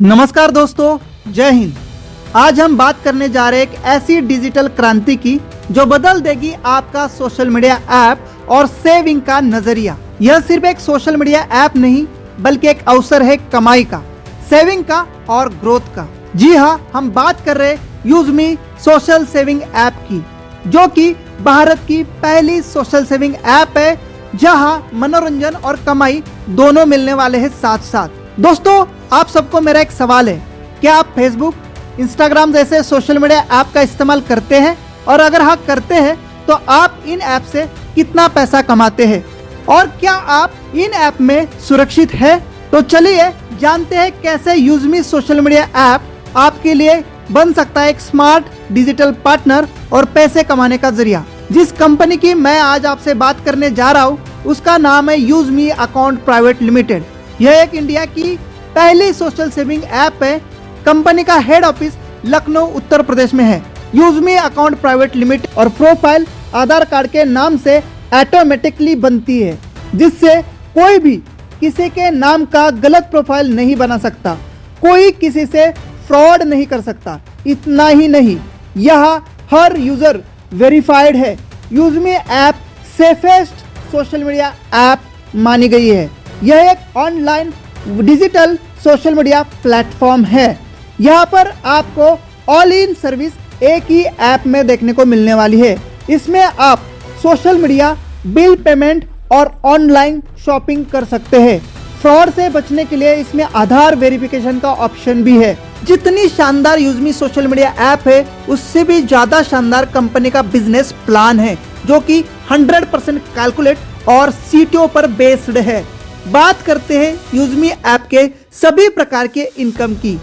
नमस्कार दोस्तों, जय हिंद। आज हम बात करने जा रहे हैं एक ऐसी डिजिटल क्रांति की जो बदल देगी आपका सोशल मीडिया ऐप और सेविंग का नजरिया। यह सिर्फ एक सोशल मीडिया ऐप नहीं बल्कि एक अवसर है कमाई का, सेविंग का और ग्रोथ का। जी हाँ, हम बात कर रहे यूजमी सोशल सेविंग ऐप की, जो कि भारत की पहली सोशल सेविंग ऐप है जहां मनोरंजन और कमाई दोनों मिलने वाले हैं साथ साथ। दोस्तों, आप सबको मेरा एक सवाल है, क्या आप फेसबुक, इंस्टाग्राम जैसे सोशल मीडिया ऐप का इस्तेमाल करते हैं? और अगर हाँ करते हैं तो आप इन ऐप से कितना पैसा कमाते हैं और क्या आप इन ऐप में सुरक्षित है? तो चलिए जानते हैं कैसे यूजमी सोशल मीडिया ऐप आपके लिए बन सकता है एक स्मार्ट डिजिटल पार्टनर और पैसे कमाने का जरिया। जिस कंपनी की मैं आज आपसे बात करने जा रहा हूँ उसका नाम है यूजमी अकाउंट प्राइवेट लिमिटेड। यह एक इंडिया की पहली सोशल सेविंग ऐप है। कंपनी का हेड ऑफिस लखनऊ उत्तर प्रदेश में है। यूजमी अकाउंट प्राइवेट लिमिटेड और प्रोफाइल आधार कार्ड के नाम से ऑटोमेटिकली बनती है, जिससे कोई भी किसी के नाम का गलत प्रोफाइल नहीं बना सकता, कोई किसी से फ्रॉड नहीं कर सकता। इतना ही नहीं, यहाँ हर यूजर वेरीफाइड है। UseMe app safest social media app मानी गई है। यह एक online digital social media platform है। यहाँ पर आपको ऑल इन सर्विस एक ही ऐप में देखने को मिलने वाली है। इसमें आप सोशल मीडिया, बिल पेमेंट और ऑनलाइन शॉपिंग कर सकते हैं। फ्रॉड से बचने के लिए इसमें आधार वेरिफिकेशन का ऑप्शन भी है। जितनी शानदार यूजमी सोशल मीडिया ऐप है उससे भी ज्यादा शानदार कंपनी का बिजनेस प्लान है, जो कि 100% कैलकुलेट और सीटीओ पर बेस्ड है। बात करते हैं यूजमी ऐप के सभी प्रकार के इनकम की।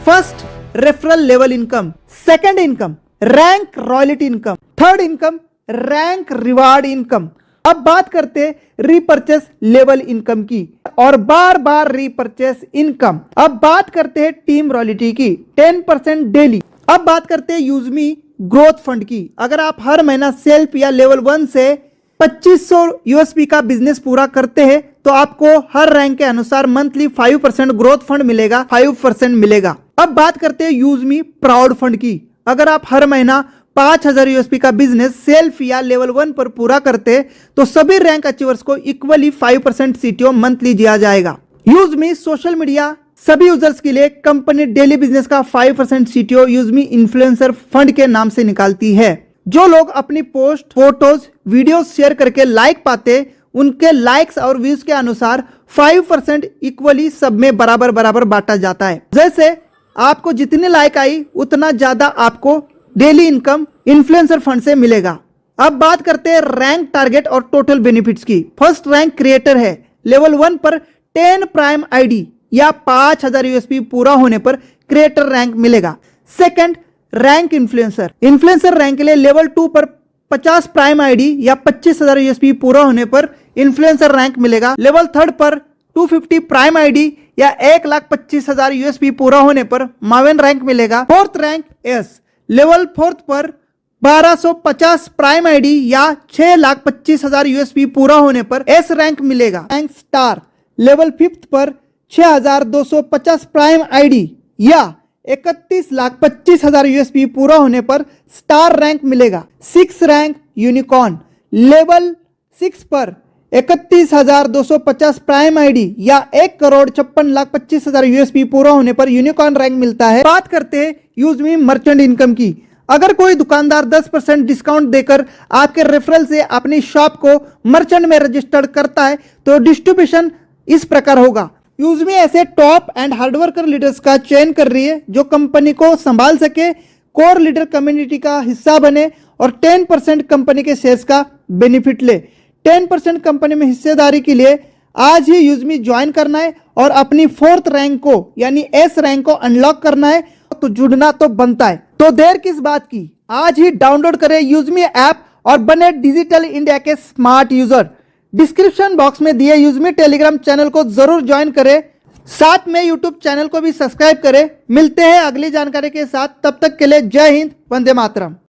First, referral level income. Second income, rank royalty income. Third income, rank reward income. अब बात करते हैं रीपर्चेस लेवल इनकम की और बार बार रीपर्चेस इनकम। अब बात करते हैं टीम रॉयल्टी की, 10% डेली। अब बात करते हैं यूजमी ग्रोथ फंड की। अगर आप हर महीना सेल्फ या लेवल 1 से 2500 यूएसपी का बिजनेस पूरा करते हैं तो आपको हर रैंक के अनुसार मंथली 5% ग्रोथ फंड मिलेगा, 5% मिलेगा। अब बात करते हैं यूजमी प्राउड फंड की। अगर आप हर महीना 5000 यूएसपी का बिजनेस सेल्फ या लेवल 1 पर पूरा करते तो सभी रैंक अचीवर्स को इक्वली 5% सीटीओ मंथली दिया जाएगा। यूजमी सोशल मीडिया सभी यूजर्स के लिए कंपनी डेली बिजनेस का 5% सीटीओ यूजमी इन्फ्लुएंसर फंड के नाम से निकालती है। जो लोग अपनी पोस्ट, फोटोज, वीडियो शेयर करके लाइक पाते, उनके लाइक्स और व्यूज के अनुसार 5% इक्वली सब में बराबर बराबर बांटा जाता है। जैसे आपको जितनी लाइक आई उतना ज्यादा आपको डेली इनकम इन्फ्लुएंसर फंड से मिलेगा। अब बात करते हैं रैंक टारगेट और टोटल बेनिफिट्स की। फर्स्ट रैंक क्रिएटर है। लेवल 1 पर 10 प्राइम आईडी या 5000 यूएसपी पूरा होने पर क्रिएटर रैंक मिलेगा। Second, rank influencer. Influencer rank के लिए लेवल 2 पर 50 प्राइम आईडी या 25000 यूएसपी पूरा होने पर इन्फ्लुएंसर रैंक मिलेगा। लेवल 3 पर 250 प्राइम आईडी या 1,25,000 यूएसपी पूरा होने पर मावेन रैंक मिलेगा। Fourth rank S. लेवल 4 पर 1250 प्राइम आईडी या 6,25,000 यूएसपी पूरा होने पर एस रैंक मिलेगा। Rank star. लेवल 5 पर 6,250 प्राइम आईडी या 31,25,000 यूएसपी पूरा होने पर स्टार रैंक मिलेगा। 6 रैंक यूनिकॉर्न। लेवल 6 पर 31,250 प्राइम आईडी या 1,56,25,000 यूएसपी पूरा होने पर यूनिकॉर्न रैंक मिलता है। बात करते हैं यूजमी मर्चेंट इनकम की। अगर कोई दुकानदार 10% डिस्काउंट देकर आपके रेफरल से अपनी शॉप को मर्चेंट में रजिस्टर्ड करता है तो डिस्ट्रीब्यूशन इस प्रकार होगा। यूजमी ऐसे टॉप एंड हार्डवर्कर लीडर्स का चयन कर रही है जो कंपनी को संभाल सके, कोर लीडर कम्युनिटी का हिस्सा बने और 10% कंपनी के शेयर्स का बेनिफिट ले। 10% कंपनी में हिस्सेदारी के लिए आज ही यूजमी ज्वाइन करना है और अपनी 4th रैंक को यानी एस रैंक को अनलॉक करना है, तो जुड़ना तो बनता है। तो देर किस बात की, आज ही डाउनलोड करें यूजमी ऐप और बने डिजिटल इंडिया के स्मार्ट यूजर। डिस्क्रिप्शन बॉक्स में दिए यूजमी टेलीग्राम चैनल को जरूर ज्वाइन करें, साथ में यूट्यूब चैनल को भी सब्सक्राइब करें। मिलते हैं अगली जानकारी के साथ, तब तक के लिए जय हिंद, वंदे मातरम।